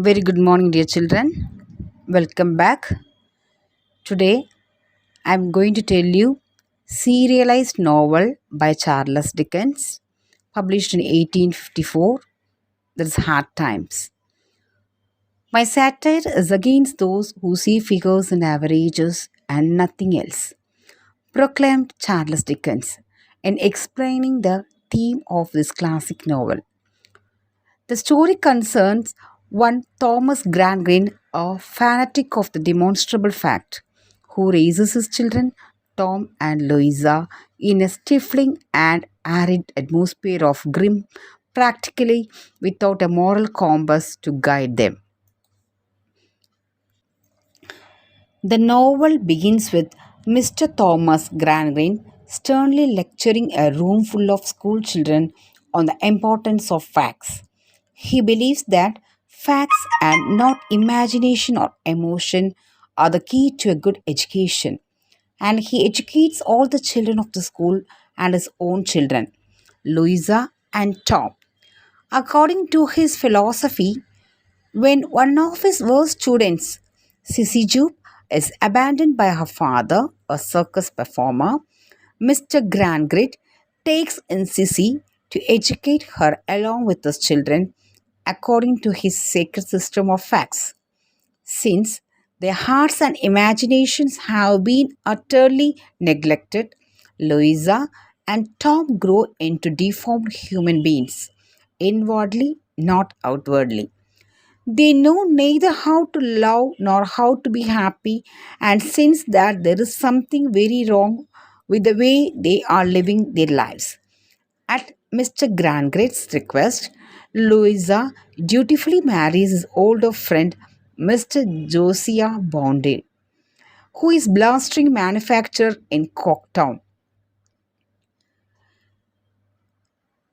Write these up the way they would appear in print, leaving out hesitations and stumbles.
Very good morning, dear children. Welcome back. Today, I'm going to tell you serialized novel by Charles Dickens, published in 1854. That is Hard Times. My satire is against those who see figures and averages and nothing else, proclaimed Charles Dickens in explaining the theme of this classic novel. The story concerns one Thomas Grangreen, a fanatic of the demonstrable fact, who raises his children, Tom and Louisa, in a stifling and arid atmosphere of grim, practically without a moral compass to guide them. The novel begins with Mr. Thomas Grangreen sternly lecturing a room full of school children on the importance of facts. He believes that facts and not imagination or emotion are the key to a good education, and he educates all the children of the school and his own children, Louisa and Tom. According to his philosophy, when one of his worst students, Sissy Jupe, is abandoned by her father, a circus performer, Mr. Grangrit takes in Sissy to educate her along with his children according to his sacred system of facts. Since their hearts and imaginations have been utterly neglected, Louisa and Tom grow into deformed human beings, inwardly, not outwardly. They know neither how to love nor how to be happy, and sense that there is something very wrong with the way they are living their lives. At Mr. Grangre's request, Louisa dutifully marries his older friend, Mr. Josiah Bondi, who is blustering manufacturer in Corktown.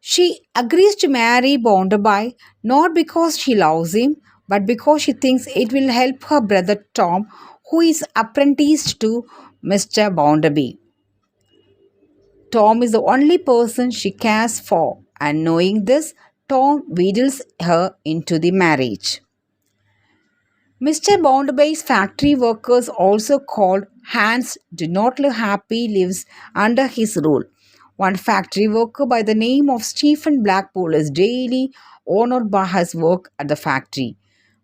She agrees to marry Bonderby not because she loves him, but because she thinks it will help her brother Tom, who is apprenticed to Mr. Bounderby. Tom is the only person she cares for, and knowing this, Tom wheedles her into the marriage. Mr. Bounderby's factory workers, also called Hands, do not live happy lives under his rule. One factory worker by the name of Stephen Blackpool is daily honored by his work at the factory.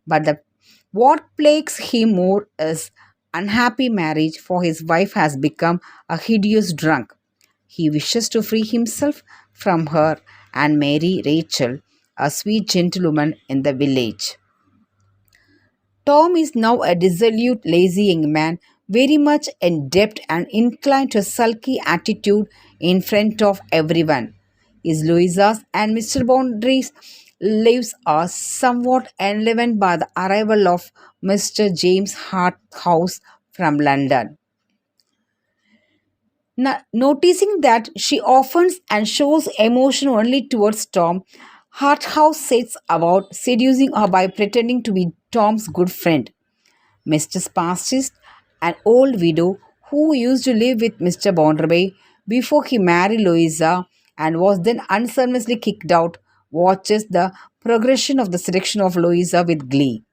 But what plagues him more is unhappy marriage, for his wife has become a hideous drunk. He wishes to free himself from her and marry Rachel, a sweet gentlewoman in the village. Tom is now a dissolute, lazy young man, very much in debt and inclined to a sulky attitude in front of everyone. His Louisa's and Mr. Boundary's lives are somewhat enlivened by the arrival of Mr. James Harthouse from London. Noticing that she often and shows emotion only towards Tom, Harthouse sets about seducing her by pretending to be Tom's good friend. Mr. Spastist, an old widow who used to live with Mr. Bounderby before he married Louisa and was then unceremoniously kicked out, watches the progression of the seduction of Louisa with glee.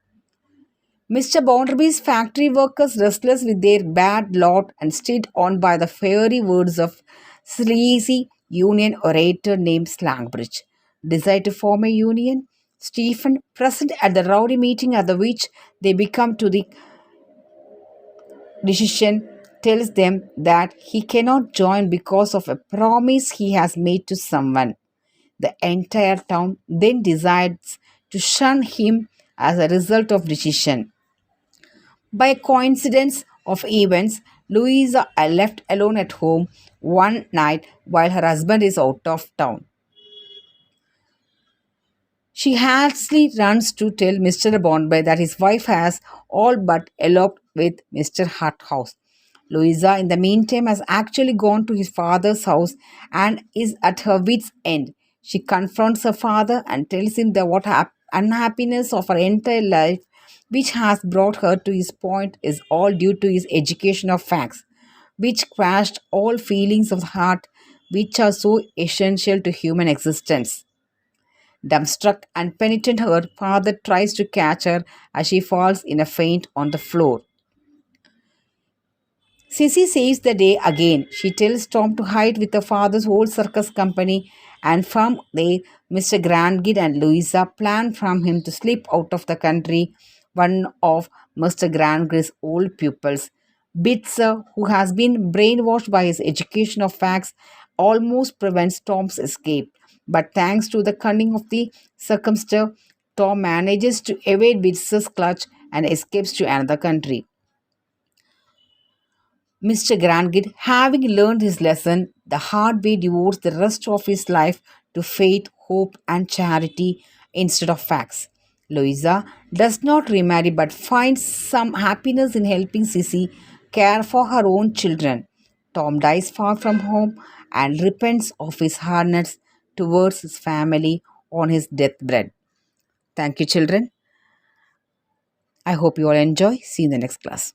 Mr. Bounderby's factory workers, restless with their bad lot and stayed on by the fiery words of sleazy union orator named Slangbridge, decide to form a union. Stephen, present at the rowdy meeting at the which they become to the decision, tells them that he cannot join because of a promise he has made to someone. The entire town then decides to shun him as a result of decision. By coincidence of events, Louisa are left alone at home one night while her husband is out of town. She hastily runs to tell Mr. Bondby that his wife has all but eloped with Mr. Harthouse. Louisa, in the meantime, has actually gone to his father's house and is at her wits' end. She confronts her father and tells him that what unhappiness of her entire life, which has brought her to his point, is all due to his education of facts, which quashed all feelings of the heart, which are so essential to human existence. Dumbstruck and penitent, her father tries to catch her as she falls in a faint on the floor. Sissy saves the day again. She tells Tom to hide with her father's whole circus company, and from there, Mr. Grandkid and Louisa plan from him to slip out of the country. One of Mr. Grandkid's old pupils, Bitzer, who has been brainwashed by his education of facts, almost prevents Tom's escape. But thanks to the cunning of the circumster, Tom manages to evade Bitzer's clutch and escapes to another country. Mr. Grandkid, having learned his lesson, the hard way devotes the rest of his life to faith, hope, and charity instead of facts. Louisa does not remarry but finds some happiness in helping Sissy care for her own children. Tom dies far from home and repents of his hardness towards his family on his deathbed. Thank you, children. I hope you all enjoy. See you in the next class.